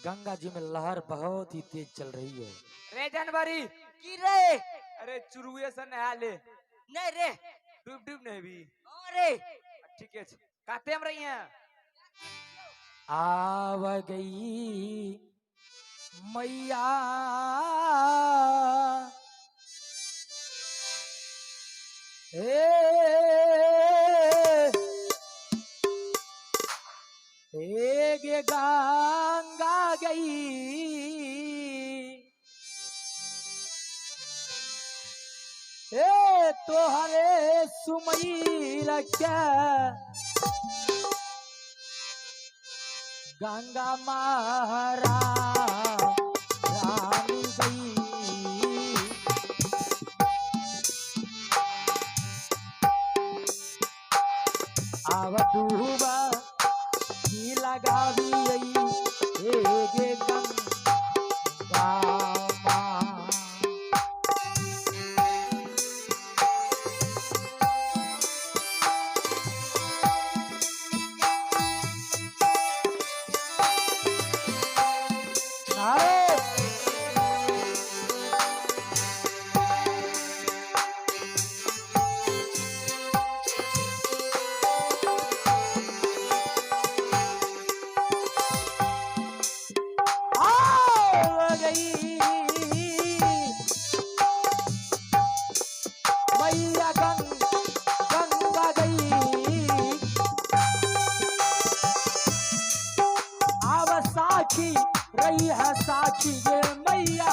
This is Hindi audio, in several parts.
गंगा जी में लहर बहुत ही तेज चल रही है। रे जनवरी की रे? अरे चुरुए से नहा ले। नहीं रे। डूब डूब नहीं भी। अरे ठीक है काते हम रही हैं। आव गई मैया गे गंगा गई तोहरे सुमई रखे गंगा महारा रानी गई आव डूबा की लगावी गे गंगा रही है साक्षी ये मैया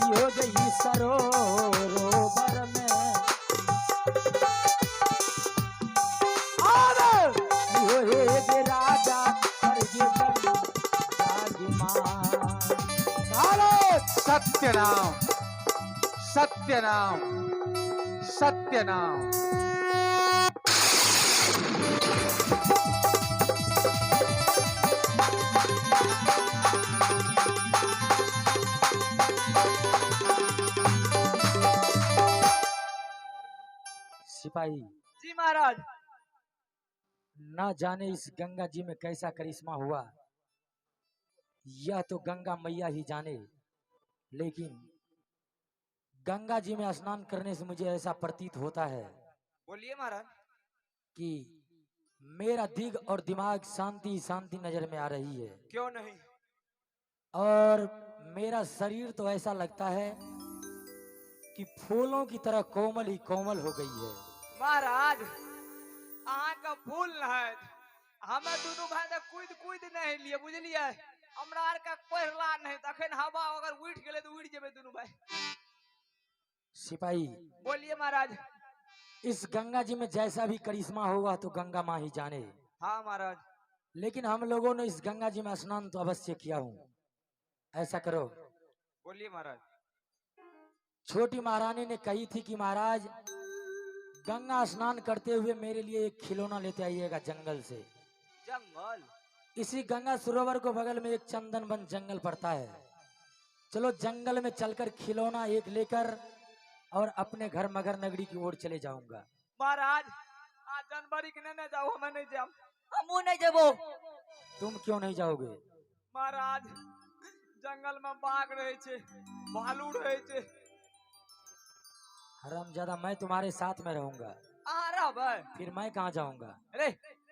हो गई सरोवर में और ये राजा सत्य नाम सत्य नाम सत्य नाम। सिपाही जी महाराज। ना जाने इस गंगा जी में कैसा करिश्मा हुआ, यह तो गंगा मैया ही जाने, लेकिन गंगा जी में स्नान करने से मुझे ऐसा प्रतीत होता है। बोलिए महाराज। कि मेरा दिग और दिमाग शांति शांति नजर में आ रही है। क्यों नहीं? और मेरा शरीर तो ऐसा लगता है कि फूलों की तरह कोमल ही कोमल हो गई है। महाराज अहाँ का फूल है, हमें दोनों भाई कूद कूद नहीं लिए बुझलिए। हमरा आर का कोहला नहीं, तखन हवा अगर उठ गेले तो उड़ जेबे दोनों भाई। सिपाही बोलिए महाराज। इस गंगा जी में जैसा भी करिश्मा होगा तो गंगा माँ ही जाने। हाँ महाराज। लेकिन हम लोगों ने इस गंगा जी में स्नान तो अवश्य किया हूँ। ऐसा करो। बोलिए महाराज। छोटी महारानी ने कही थी कि महाराज गंगा स्नान करते हुए मेरे लिए एक खिलौना लेते आइएगा जंगल से। जंगल? इसी गंगा सरोवर को बगल में एक चंदन वन जंगल पड़ता है। चलो जंगल में चलकर खिलौना एक लेकर और अपने घर मगर नगरी की ओर चले जाऊंगा। महाराज आज जनवरी के नहीं जाओ, हमें नहीं जाओ। हमू नहीं जाबो। तुम क्यों नहीं जाओगे? महाराज जंगल में बाघ रहे छे, भालू रहे छे। हरामजादा मैं तुम्हारे साथ में रहूंगा। फिर मैं कहाँ जाऊंगा? अरे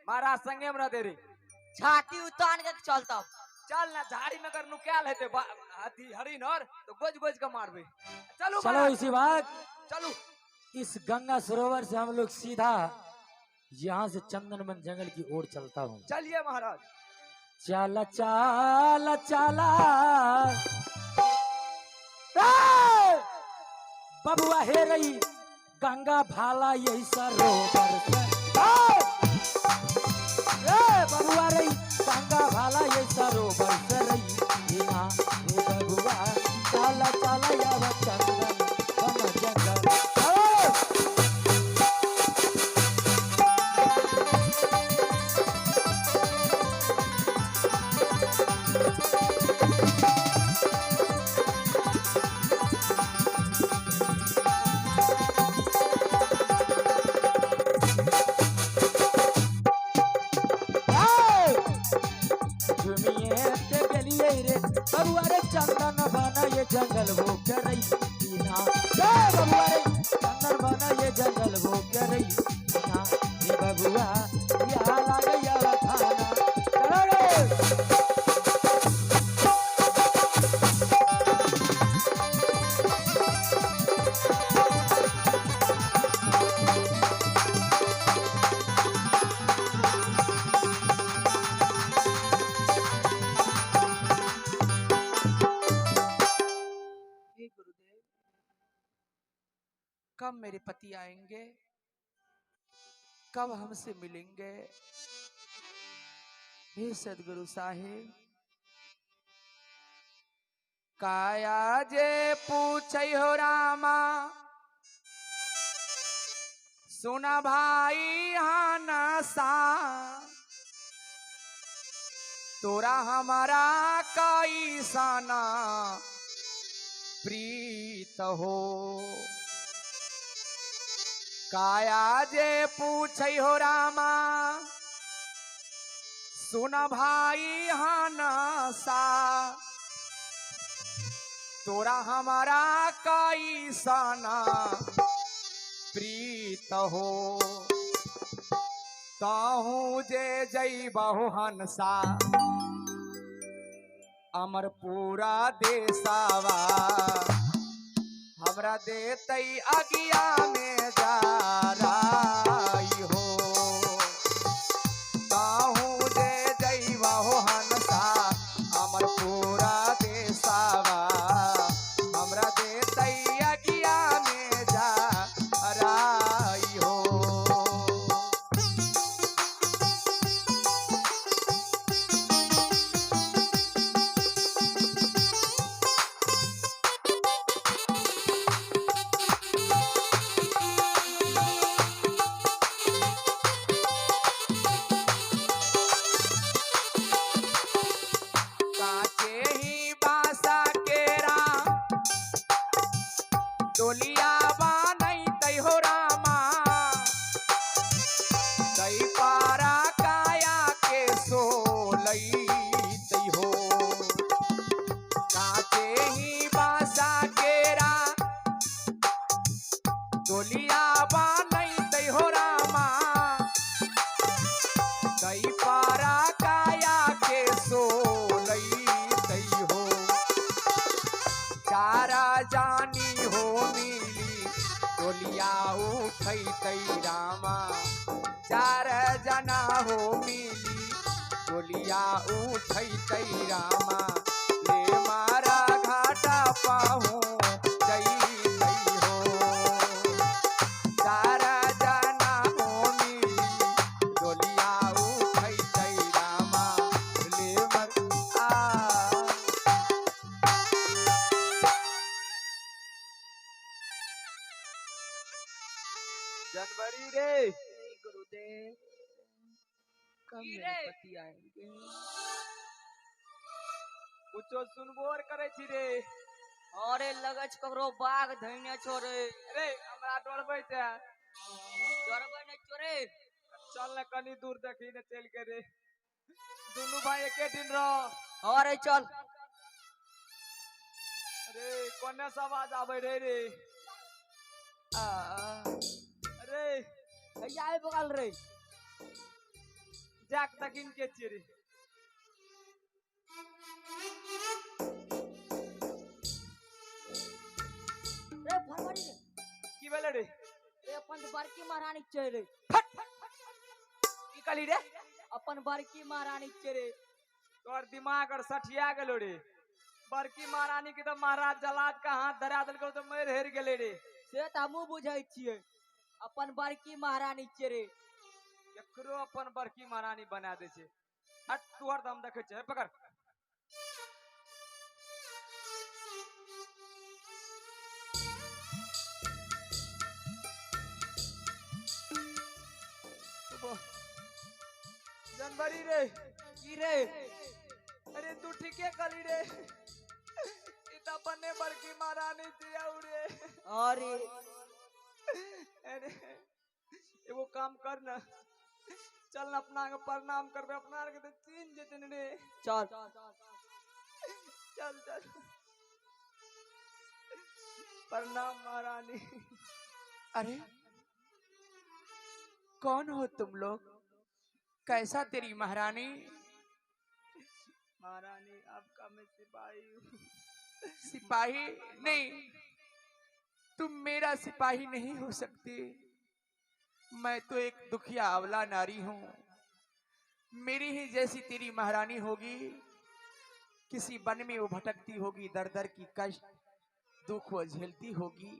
महाराज संगे में रह दे रे। छाती उतान के चलता। चल ना, झाड़ी में अगर नुक्याल है हाथी हरिन और तो गोज गोज का मारबे। चलो चलो इसी बात। चलो इस गंगा सरोवर से हम लोग सीधा यहाँ से चंदनवन जंगल की ओर चलता हूँ। चलिए महाराज। चला चला चला बबुआ हे रही गंगा भाला यही सरोवर से। बबुआ रही गंगा भाला यही सरोवर से रही बबुआ चला चला या चंदन वन जंगल। जंगल वो करे ना ये बबुआ रे चंदन बना ये जंगल वो करे ना ये बबुआ या लागे या थाना चलो रे हे गुरुदेव, कब मेरे पति आएंगे, कब हमसे मिलेंगे? हे सदगुरु साहेब, काया जे पूछै हो रामा, सुना भाई हानसा, तोरा हमारा कैसाना प्रीत हो। काया जे पूछै हो रामा, सुन भाई हानसा, तोरा हमारा कैसाना प्रीत हो। ताहू जे जैबहु हंसा, अमर पूरा देसावा, हमरा देतै अगिया में जाराई हो। ताहू जे जैबहु हंसा, अमर पूरा देसावा, हमरा देतै अगिया में जाराई हो। डोलिया बानई तै हो रामा, तै पारा काया के सोलई तै हो। काचे ही बासा केरा, डोलिया बानई तै हो रामा, तै पारा काया के सोलई तै हो। चारा जानी हो मिली, डोलिया उठै तै रामा, चार जना हो मिली, डोलिया उठै तै रामा, ले मारा घाटा पाहू जई तै हो। चार जना हो मिली, डोलिया उठै तै रामा, ले मर जनवरी रे गुरुदेव, कब की मेरे रे? पति आएंगे? कुछो सुनबोर करे छी रे। अरे लगे छ ककरो बाघ धैने छो रे। रे हमरा डरबै ते डरबै नहीं छो रे। चल न कनी दूर देखी ने चल के रे। दुनू भाई एके दिन रह। अरे चल रे कोने से आवाज आबै रे रे। रे भैया आए बगल रे। जाक तकिन के छियै रे। रे फरवरी रे। की भेले रे? रे अपन बड़की महारानी छै रे। की कहली रे? अपन बड़की महारानी छै रे। तोर दिमाग और सठिया गेलो रे। बड़की महारानी के तो महाराज जलाद का हाथ धरा देलको तो मर हेर गेले रे। से त हमहू बुझै छियै। अपन बड़की महारानी छै रे। केकरो अपन बड़की महारानी बना दे छै। हट तू हरदम देखे छै पकड़। जनवरी रे। की रे? अरे तू ठीके कली रे। इता बने बड़की महारानी दिया रे। अरे अरे एगो काम कर ना। चल ना अपना के प्रणाम करबे अपना के तो चीन जेतन रे। चल चल चल। प्रणाम महारानी। अरे कौन हो तुम लोग? कैसा तेरी महारानी? महारानी आपका मैं सिपाही हूँ। सिपाही नहीं, तुम मेरा सिपाही नहीं हो सकती। मैं तो एक दुखिया अबला नारी हूँ। मेरी ही जैसी तेरी महारानी होगी, किसी वन में वो भटकती होगी, दर दर की कष्ट दुख वो झेलती होगी।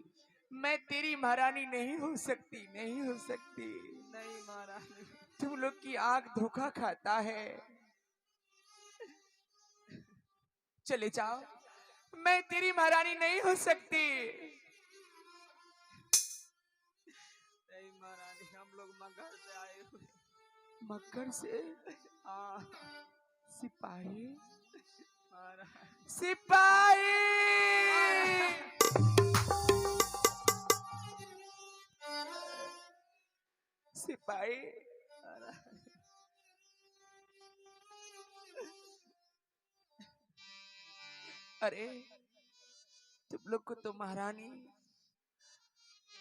मैं तेरी महारानी नहीं हो सकती, नहीं हो सकती। नहीं महारानी। तुम लोग की आंख धोखा खाता है। चले जाओ, मैं तेरी महारानी नहीं हो सकती। नहीं महारानी, हम लोग मगहर से आए हुए। मक्कर से? हाँ सिपाही? महारानी। सिपाही! सिपाही! अरे तुम लोग को तो महारानी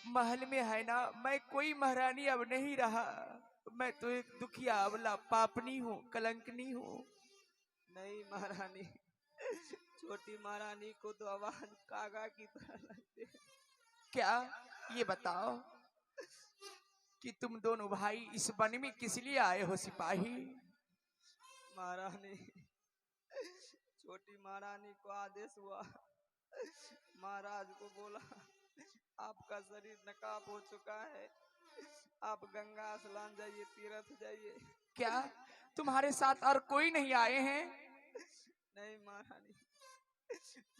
महल में है ना। मैं कोई महारानी अब नहीं रहा। मैं तो एक दुखिया अबला पापनी हूँ, कलंकनी हूँ। नहीं महारानी, छोटी महारानी को तो आवाज कागा की तरह लगती है। क्या ये बताओ कि तुम दोनों भाई इस वन में किस लिए आए हो सिपाही? महारानी, छोटी महारानी को आदेश हुआ, महाराज को बोला आपका शरीर नकाब हो चुका है, आप गंगा स्नान जाइए, तीर्थ जाइए। क्या तुम्हारे साथ और कोई नहीं आए हैं? नहीं महारानी।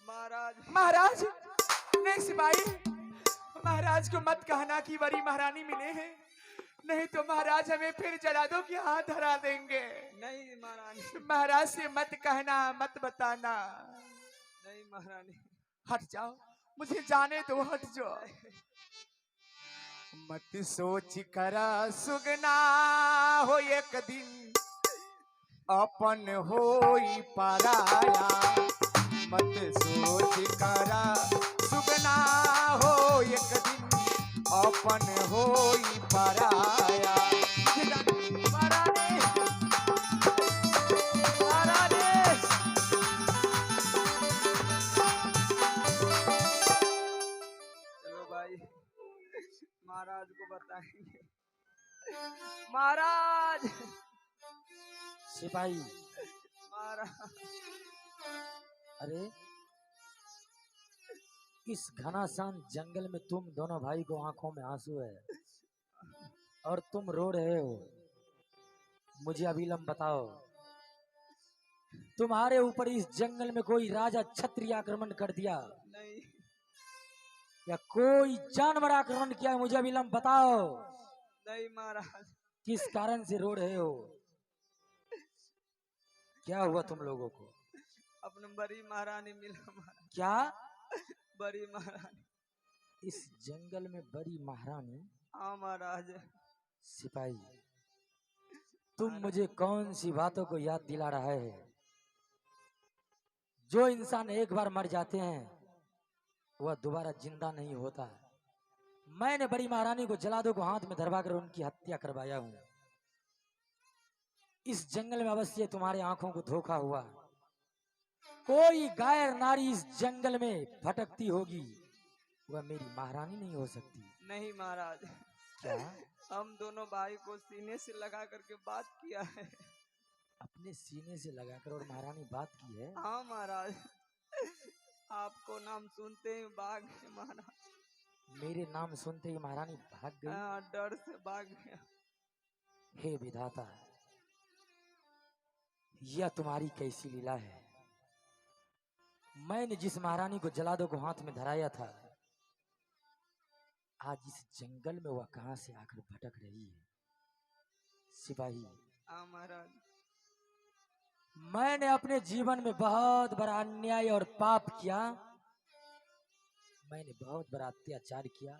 महाराज महाराज नहीं सिपाही, महाराज को मत कहना कि बड़ी महारानी मिले हैं, नहीं तो महाराज हमें फिर जला दो कि हाथ धरा देंगे। नहीं महारानी। महाराज से मत कहना, मत बताना। नहीं महारानी। हट जाओ, मुझे जाने दो, हट जाओ। मत सोच करा सुगना हो एक दिन अपन होई पराया। मत सोच करा सुगना हो एक दिन अपन होई पराया। चलो भाई, महाराज को बताएंगे। महाराज। सिपाही, महाराज। अरे इस घनासान जंगल में तुम दोनों भाई को आंखों में आंसू है और तुम रो रहे हो। मुझे अविलंब बताओ, तुम्हारे ऊपर इस जंगल में कोई राजा क्षत्रिय आक्रमण कर दिया नहीं। या कोई जानवर आक्रमण किया? मुझे अविलंब बताओ। नहीं महाराज। किस कारण से रो रहे हो? क्या हुआ तुम लोगों को? अपने बड़ी महारानी मिला महाराज। क्या? बड़ी महारानी। इस जंगल में बड़ी महारानी? हाँ महाराज। सिपाही, तुम मुझे कौन सी बातों को याद दिला रहा है? जो इंसान एक बार मर जाते हैं वह दोबारा जिंदा नहीं होता। मैंने बड़ी महारानी को जलादों को हाथ में धरवा कर उनकी हत्या करवाया हूं। इस जंगल में अवश्य तुम्हारे आंखों को धोखा हुआ। कोई गायर नारी इस जंगल में भटकती होगी, वह मेरी महारानी नहीं हो सकती। नहीं महाराज। क्या? हम दोनों भाई को सीने से लगा करके बात किया है। अपने सीने से लगाकर और महारानी बात की है? हाँ महाराज। आपको नाम सुनते ही भाग गए महाराज। मेरे नाम सुनते ही महारानी भाग गई? हाँ, डर से भाग गया। हे विधाता, यह तुम्हारी कैसी लीला है? मैंने जिस महारानी को जलादों को हाथ में धराया था, आज इस जंगल में वह कहां से आकर भटक रही है? सिपाही, हाँ महाराज। मैंने अपने जीवन में बहुत बड़ा अन्याय और पाप किया। मैंने बहुत बड़ा अत्याचार किया।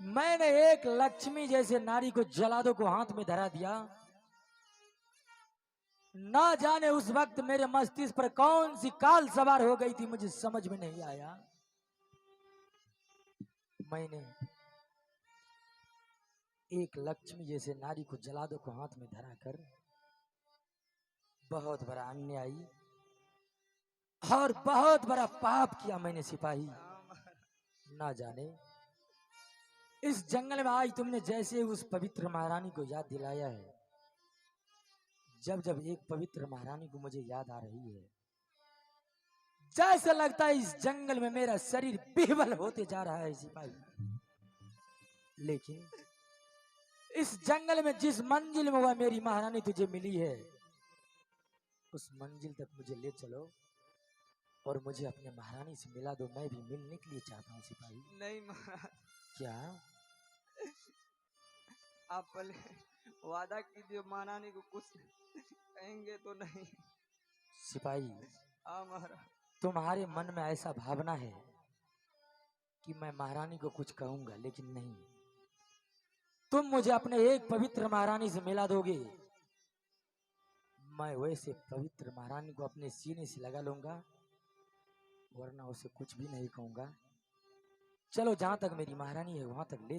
मैंने एक लक्ष्मी जैसे नारी को जलादों को हाथ में धरा दिया। ना जाने उस वक्त मेरे मस्तिष्क पर कौन सी काल सवार हो गई थी, मुझे समझ में नहीं आया। मैंने एक लक्ष्मी जैसे नारी को जलादों को हाथ में धरा कर बहुत बड़ा अन्यायी और बहुत बड़ा पाप किया मैंने सिपाही। ना जाने इस जंगल में आज तुमने जैसे उस पवित्र महारानी को याद दिलाया है, जब जब एक पवित्र महारानी को मुझे याद आ रही है, जैसे लगता है इस जंगल में मेरा शरीर विह्वल होते जा रहा है सिपाही। लेकिन इस जंगल में जिस मंजिल में वह मेरी महारानी तुझे मिली है, उस मंजिल तक मुझे ले चलो और मुझे अपने महारानी से मिला दो। मैं भी मिलने के लिए चाहता हूँ सिपाही। नहीं महाराज, क्या आप पहले वादा कीजिए, महारानी को कुछ कहेंगे तो नहीं। सिपाही, हाँ महाराज। तुम्हारे मन में ऐसा भावना है कि मैं महारानी को कुछ कहूंगा, लेकिन नहीं, तुम मुझे अपने एक पवित्र महारानी से मिला दोगे, मैं वैसे पवित्र महारानी को अपने सीने से लगा लूंगा, वरना उसे कुछ भी नहीं कहूंगा। चलो जहां तक मेरी महारानी है वहां तक ले चलो।